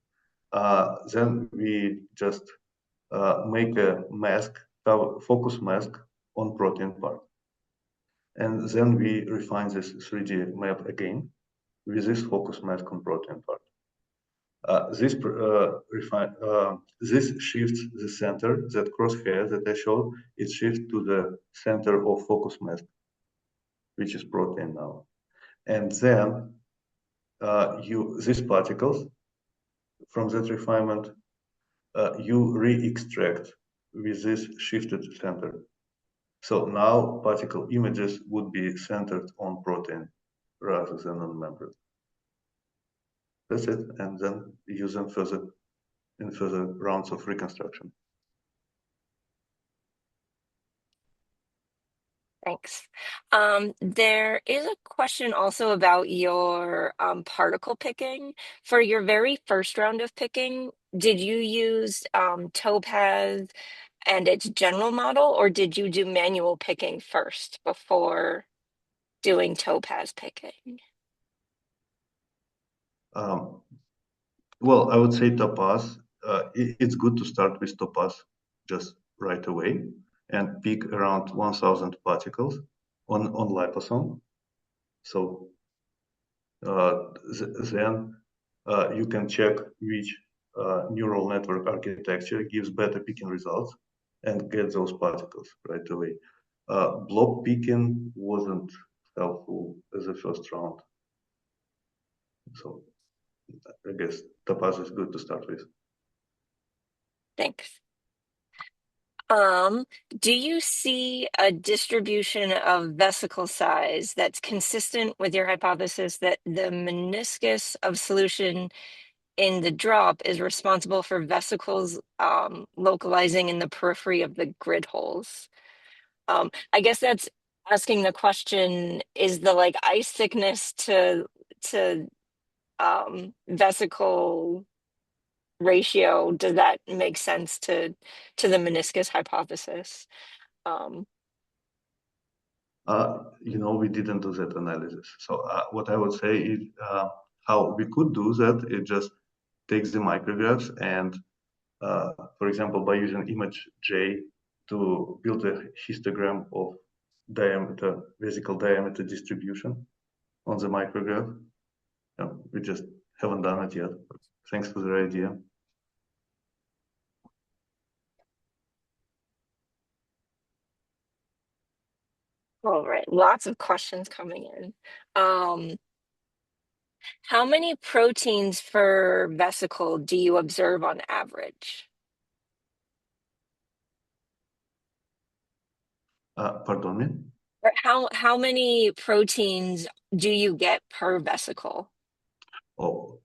then we just make a mask, focus mask on protein part. And then we refine this 3D map again with this focus mask on protein part. This shifts the center, that crosshair that I showed, it shifts to the center of focus mask, which is protein now. And then these particles from that refinement, you re-extract with this shifted center. So now particle images would be centered on protein rather than on membrane. That's it, and then use them in further rounds of reconstruction. Thanks. There is a question also about your particle picking. For your very first round of picking, did you use Topaz and its general model, or did you do manual picking first before doing Topaz picking? Well, I would say Topaz. It's good to start with Topaz just right away and pick around 1,000 particles on liposome. So then you can check which neural network architecture gives better picking results and get those particles right away. Blob picking wasn't helpful as a first round. So I guess Topaz is good to start with. Thanks. Do you see a distribution of vesicle size that's consistent with your hypothesis that the meniscus of solution in the drop is responsible for vesicles localizing in the periphery of the grid holes? I guess that's asking the question, is the like ice thickness to vesicle ratio, does that make sense to the meniscus hypothesis? We didn't do that analysis. So what I would say is how we could do that, it just takes the micrographs and, for example, by using image J to build a histogram of diameter, vesicle diameter distribution on the micrograph. We just haven't done it yet. Thanks for the idea. All right, lots of questions coming in. How many proteins per vesicle do you observe on average? Pardon me? Or how many proteins do you get per vesicle? Oh,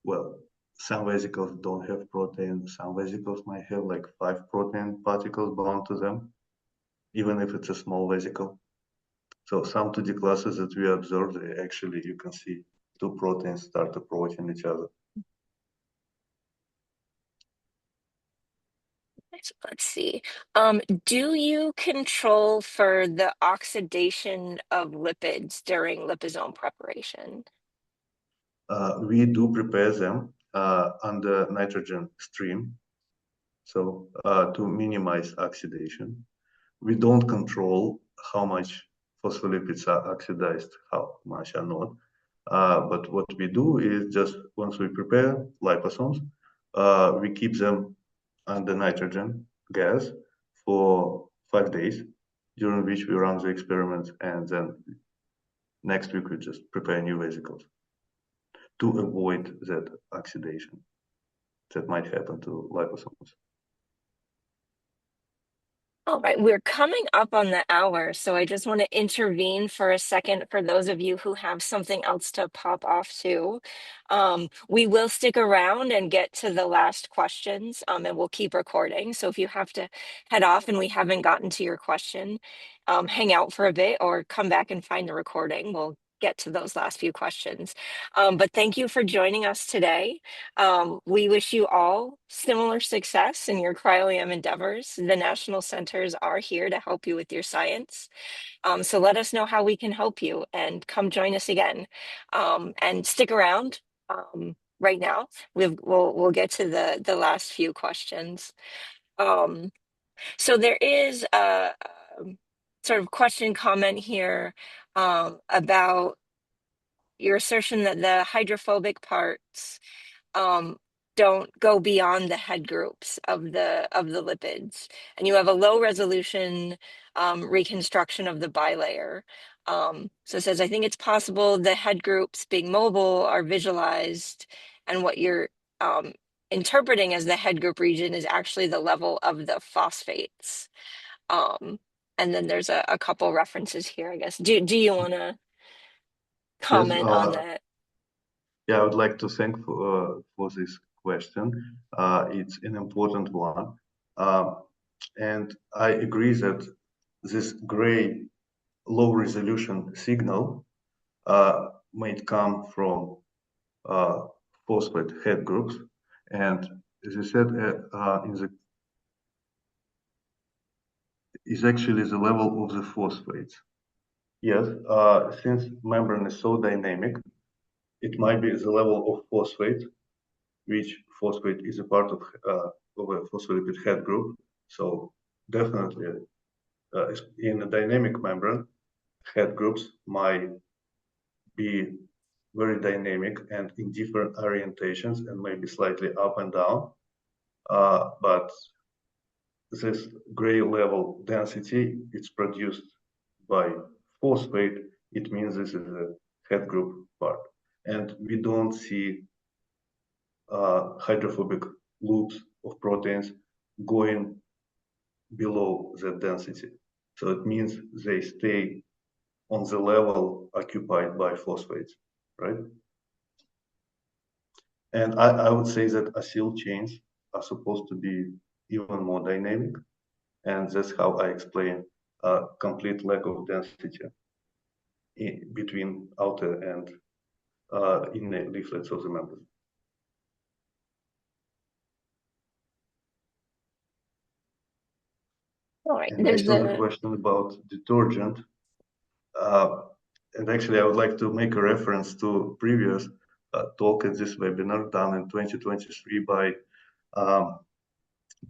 well, some vesicles don't have protein. Some vesicles might have like 5 protein particles bound to them, even if it's a small vesicle. So some 2D classes that we observed, actually you can see 2 proteins start approaching each other. Let's see. Do you control for the oxidation of lipids during liposome preparation? We do prepare them under nitrogen stream, so to minimize oxidation. We don't control how much phospholipids are oxidized, how much are not. But what we do is just once we prepare liposomes, we keep them under nitrogen gas for 5 days, during which we run the experiment, and then next week we just prepare new vesicles to avoid that oxidation that might happen to liposomes. All right, we're coming up on the hour, so I just want to intervene for a second for those of you who have something else to pop off to. We will stick around and get to the last questions, and we'll keep recording. So if you have to head off and we haven't gotten to your question, hang out for a bit or come back and find the recording. We'll get to those last few questions. But thank you for joining us today. We wish you all similar success in your cryo-EM endeavors. The national centers are here to help you with your science. So let us know how we can help you and come join us again. And stick around right now. We'll get to the last few questions. So there is a sort of question comment here about your assertion that the hydrophobic parts don't go beyond the head groups of the lipids, and you have a low resolution reconstruction of the bilayer. So it says, I think it's possible the head groups being mobile are visualized, and what you're interpreting as the head group region is actually the level of the phosphates. And then there's a couple references here, I guess. Do you want to Yes, comment on that? Yeah, I would like to thank for this question. It's an important one. And I agree that this gray low resolution signal might come from phosphate head groups. And as you said, is actually the level of the phosphates. Yes, since membrane is so dynamic, it might be the level of phosphate, which phosphate is a part of a phospholipid head group. So definitely in a dynamic membrane, head groups might be very dynamic and in different orientations and maybe slightly up and down. But this gray level density, it's produced by phosphate. It means this is a head group part. And we don't see hydrophobic loops of proteins going below that density. So it means they stay on the level occupied by phosphates, right? And I would say that acyl chains are supposed to be even more dynamic. And that's how I explain a complete lack of density between outer and inner leaflets of the membrane. All right. And I saw the question about detergent. And actually, I would like to make a reference to previous talk at this webinar done in 2023 by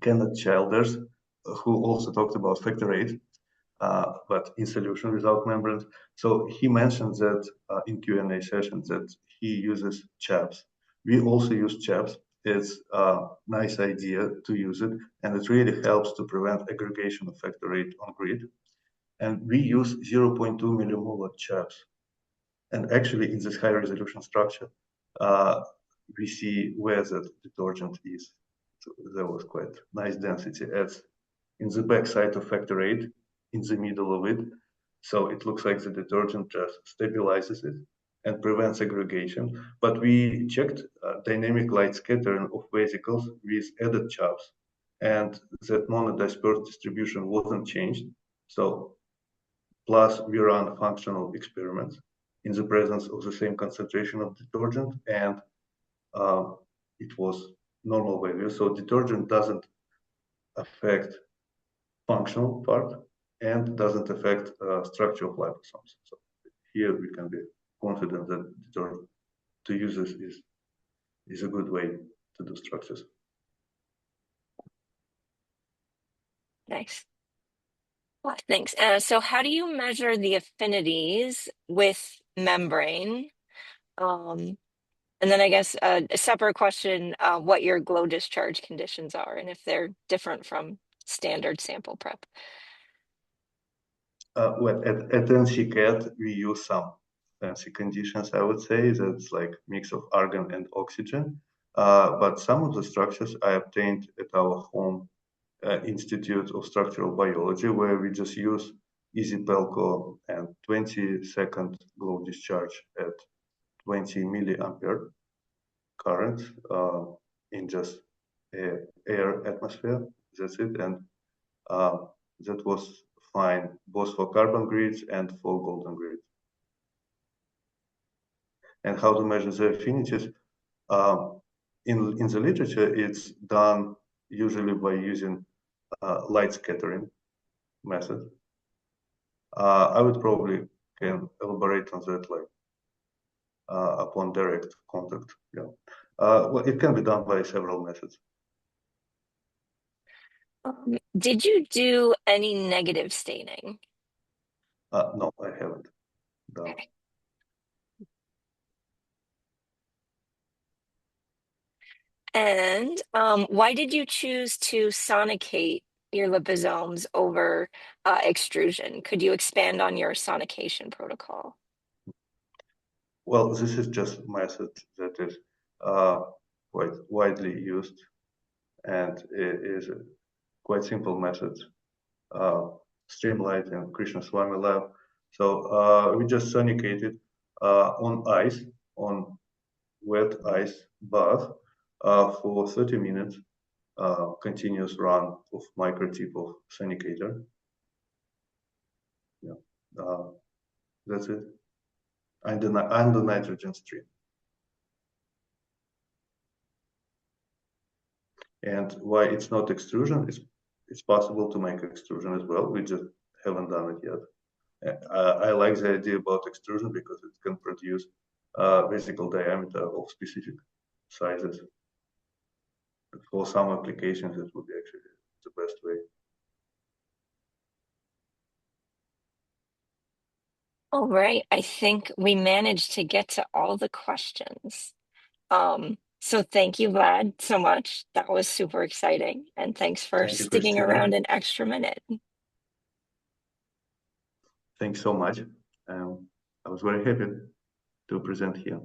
Kenneth Childers, who also talked about factor VIII, but in solution without membranes. So he mentioned that in Q&A sessions that he uses chaps. We also use chaps. It's a nice idea to use it, and it really helps to prevent aggregation of factor VIII on grid. And we use 0.2 millimolar chaps. And actually, in this high resolution structure, we see where that detergent is. So there was quite nice density as in the backside of factor VIII, in the middle of it. So it looks like the detergent just stabilizes it and prevents aggregation. But we checked dynamic light scattering of vesicles with added chaps, and that monodispersed distribution wasn't changed. So plus we run functional experiments in the presence of the same concentration of detergent, and it was normal value. So detergent doesn't affect functional part and doesn't affect structure of liposomes. So here we can be confident that detergent to use this is a good way to do structures. Nice. Well, thanks. So how do you measure the affinities with membrane? And then I guess a separate question, what your glow discharge conditions are and if they're different from standard sample prep. Well, at NCCAT, we use some fancy conditions, I would say. That's like mix of argon and oxygen. But some of the structures I obtained at our home Institute of Structural Biology, where we just use easy pelco and 20-second glow discharge at 20 milliampere current in just air atmosphere. That's it. And that was fine, both for carbon grids and for golden grids. And how to measure the affinities? In the literature, it's done usually by using light scattering method. I would probably can elaborate on that like upon direct contact. Yeah, well, it can be done by several methods. Did you do any negative staining? No, I haven't done. Okay. And why did you choose to sonicate your liposomes over extrusion? Could you expand on your sonication protocol? Well, this is just a method that is quite widely used, and it is a quite simple method, streamlined in Krishna Swami lab. So we just sonicated on ice, on wet ice bath for 30 minutes, continuous run of microtip of sonicator. Yeah, that's it. And the nitrogen stream. And why it's not extrusion? It's possible to make extrusion as well. We just haven't done it yet. I like the idea about extrusion because it can produce vesicle diameter of specific sizes. For some applications, it would be actually the best way. All right, I think we managed to get to all the questions. So thank you, Vlad, so much. That was super exciting. And thanks for Thank you, sticking Christina. around an extra minute. Thanks so much. I was very happy to present here.